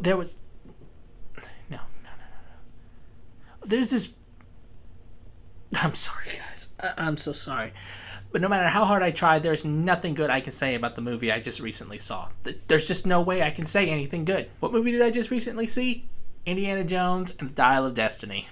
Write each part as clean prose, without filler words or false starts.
There was no. There's this. I'm sorry, guys. I'm so sorry. But no matter how hard I tried, there's nothing good I can say about the movie I just recently saw. There's just no way I can say anything good. What movie did I just recently see? Indiana Jones and the Dial of Destiny.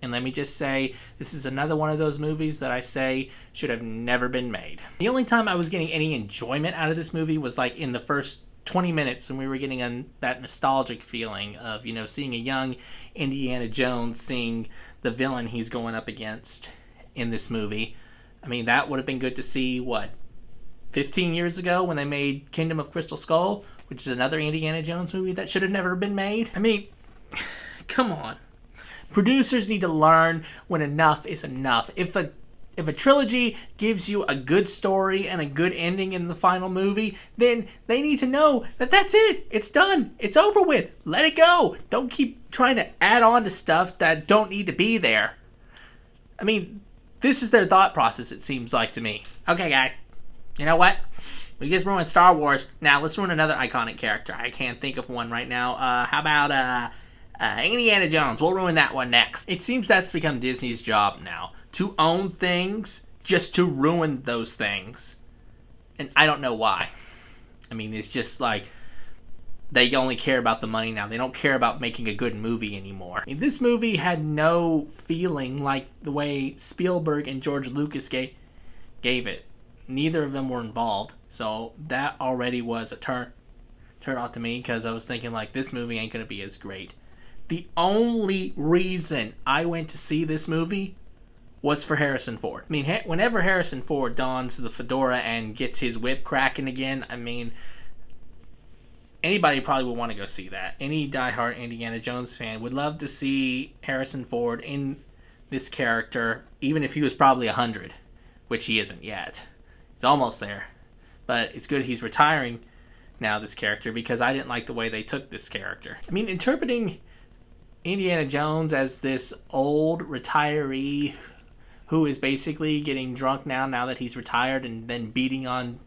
And let me just say, this is another one of those movies that I say should have never been made. The only time I was getting any enjoyment out of this movie was like in the first 20 minutes when we were getting that nostalgic feeling of, seeing a young Indiana Jones seeing the villain he's going up against in this movie. I mean, that would have been good to see, 15 years ago when they made Kingdom of Crystal Skull, which is another Indiana Jones movie that should have never been made. I mean, come on. Producers need to learn when enough is enough. If a trilogy gives you a good story and a good ending in the final movie, then they need to know that that's it. It's done. It's over with. Let it go. Don't keep trying to add on to stuff that don't need to be there. I mean, this is their thought process, it seems like to me. Okay, guys. You know what? We just ruined Star Wars. Now, let's ruin another iconic character. I can't think of one right now. How about Indiana Jones? We'll ruin that one next. It seems that's become Disney's job now. To own things just to ruin those things. And I don't know why. I mean, it's just like they only care about the money now. They don't care about making a good movie anymore. I mean, this movie had no feeling like the way Spielberg and George Lucas gave it. Neither of them were involved. So that already was a turn off to me, because I was thinking like, this movie ain't going to be as great. The only reason I went to see this movie was for Harrison Ford. I mean, whenever Harrison Ford dons the fedora and gets his whip cracking again, I mean, anybody probably would want to go see that. Any diehard Indiana Jones fan would love to see Harrison Ford in this character, even if he was probably 100, which he isn't yet. He's almost there. But it's good he's retiring now, this character, because I didn't like the way they took this character. I mean, interpreting Indiana Jones as this old retiree who is basically getting drunk now that he's retired, and then beating on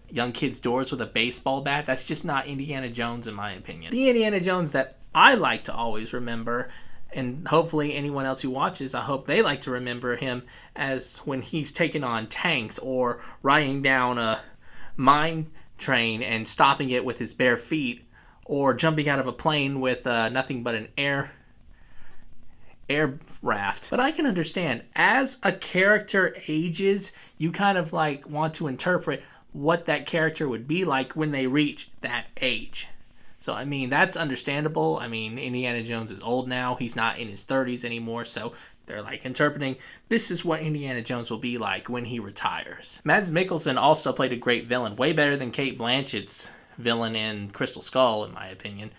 young kids' doors with a baseball bat, that's just not Indiana Jones in my opinion. The Indiana Jones that I like to always remember, and hopefully anyone else who watches, I hope they like to remember him as when he's taking on tanks or riding down a mine train and stopping it with his bare feet, or jumping out of a plane with nothing but an air raft. But I can understand, as a character ages, you kind of like want to interpret what that character would be like when they reach that age. So, I mean, that's understandable. I mean, Indiana Jones is old now. He's not in his 30s anymore, so they're like interpreting, this is what Indiana Jones will be like when he retires. Mads Mikkelsen also played a great villain, way better than Cate Blanchett's villain in Crystal Skull, in my opinion.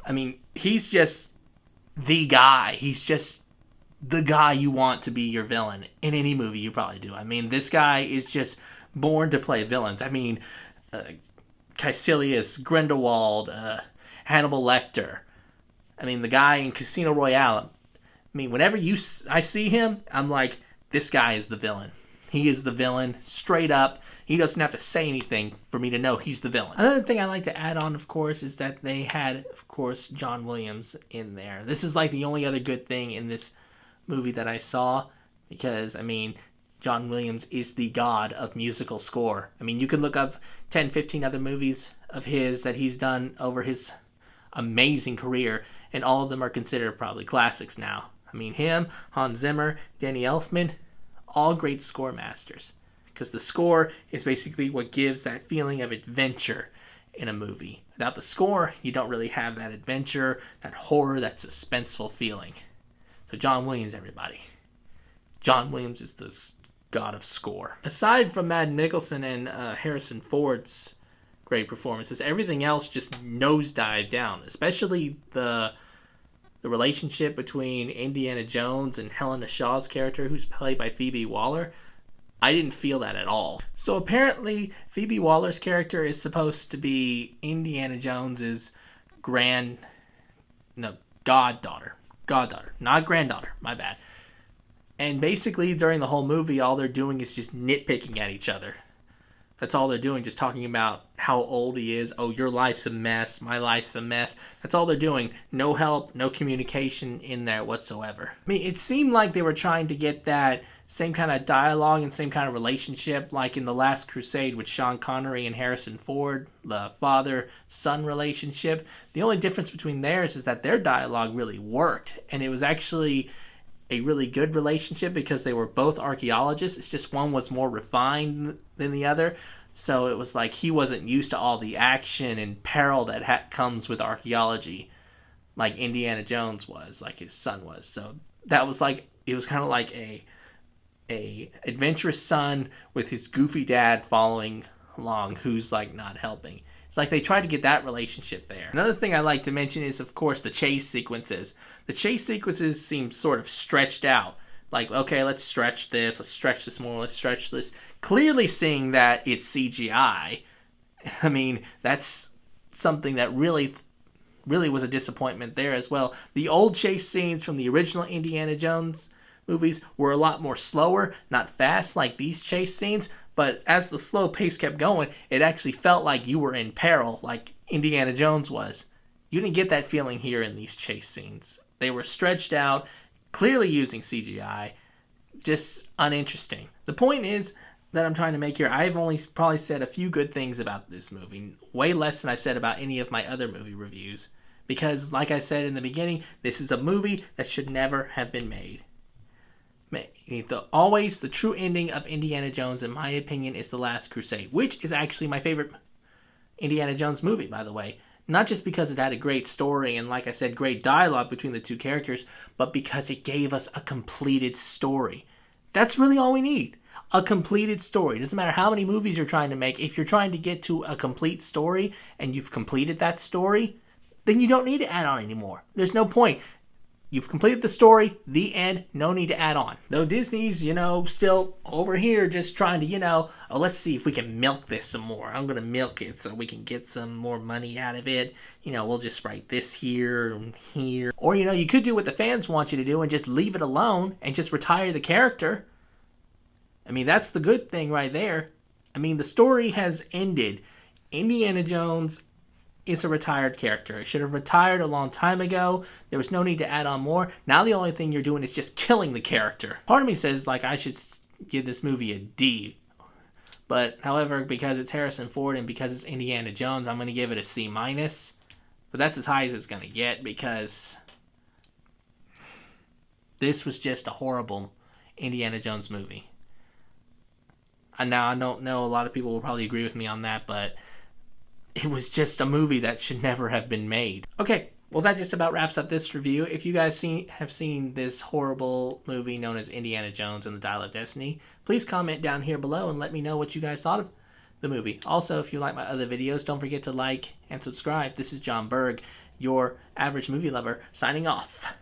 I mean, he's just the guy. He's just the guy you want to be your villain in any movie you probably do. I mean, this guy is just born to play villains. I mean, Caecilius, Grindelwald, Hannibal Lecter. I mean, the guy in Casino Royale. I mean, whenever I see him, I'm like, this guy is the villain. He is the villain, straight up. He doesn't have to say anything for me to know he's the villain. Another thing I like to add on, of course, is that they had, of course, John Williams in there. This is like the only other good thing in this movie that I saw, because, I mean, John Williams is the god of musical score. I mean, you can look up 10, 15 other movies of his that he's done over his amazing career, and all of them are considered probably classics now. I mean, him, Hans Zimmer, Danny Elfman, all great score masters. Because the score is basically what gives that feeling of adventure in a movie. Without the score, you don't really have that adventure, that horror, that suspenseful feeling. So John Williams, everybody. John Williams is the god of score. Aside from Mads Mikkelsen and Harrison Ford's great performances, everything else just nosedived down. Especially the relationship between Indiana Jones and Helena Shaw's character, who's played by Phoebe Waller. I didn't feel that at all. So apparently, Phoebe Waller's character is supposed to be Indiana Jones's goddaughter. Goddaughter, not granddaughter, my bad. And basically, during the whole movie, all they're doing is just nitpicking at each other. That's all they're doing, just talking about how old he is. Oh, your life's a mess. My life's a mess. That's all they're doing. No help, no communication in there whatsoever. I mean, it seemed like they were trying to get that same kind of dialogue and same kind of relationship like in The Last Crusade with Sean Connery and Harrison Ford, the father-son relationship. The only difference between theirs is that their dialogue really worked, and it was actually a really good relationship because they were both archaeologists. It's just one was more refined than the other. So it was like he wasn't used to all the action and peril that comes with archaeology like Indiana Jones was, like his son was. So that was like, it was kind of like a adventurous son with his goofy dad following along who's like not helping. It's like they tried to get that relationship there. Another thing I like to mention is, of course, the chase sequences. The chase sequences seem sort of stretched out. Like, okay, let's stretch this more, let's stretch this. Clearly seeing that it's CGI. I mean, that's something that really was a disappointment there as well. The old chase scenes from the original Indiana Jones movies were a lot more slower, not fast like these chase scenes, but as the slow pace kept going, it actually felt like you were in peril, like Indiana Jones was. You didn't get that feeling here in these chase scenes. They were stretched out, clearly using CGI, just uninteresting. The point is that I'm trying to make here, I've only probably said a few good things about this movie, way less than I've said about any of my other movie reviews, because like I said in the beginning, this is a movie that should never have been made. The true ending of Indiana Jones, in my opinion, is The Last Crusade, which is actually my favorite Indiana Jones movie, by the way. Not just because it had a great story and, like I said, great dialogue between the two characters, but because it gave us a completed story. That's really all we need. A completed story. It doesn't matter how many movies you're trying to make. If you're trying to get to a complete story and you've completed that story, then you don't need to add on anymore. There's no point. You've completed the story, the end, no need to add on. Though Disney's, still over here just trying to, let's see if we can milk this some more. I'm going to milk it so we can get some more money out of it. We'll just write this here and here. Or, you could do what the fans want you to do and just leave it alone and just retire the character. I mean, that's the good thing right there. I mean, the story has ended. Indiana Jones is a retired character. It should have retired a long time ago. There was no need to add on more. Now the only thing you're doing is just killing the character. Part of me says, I should give this movie a D. But, however, because it's Harrison Ford and because it's Indiana Jones, I'm going to give it a C-. But that's as high as it's going to get because this was just a horrible Indiana Jones movie. And now I don't know, a lot of people will probably agree with me on that, but it was just a movie that should never have been made. Okay, well that just about wraps up this review. If you guys have seen this horrible movie known as Indiana Jones and the Dial of Destiny, please comment down here below and let me know what you guys thought of the movie. Also, if you like my other videos, don't forget to like and subscribe. This is John Berg, your average movie lover, signing off.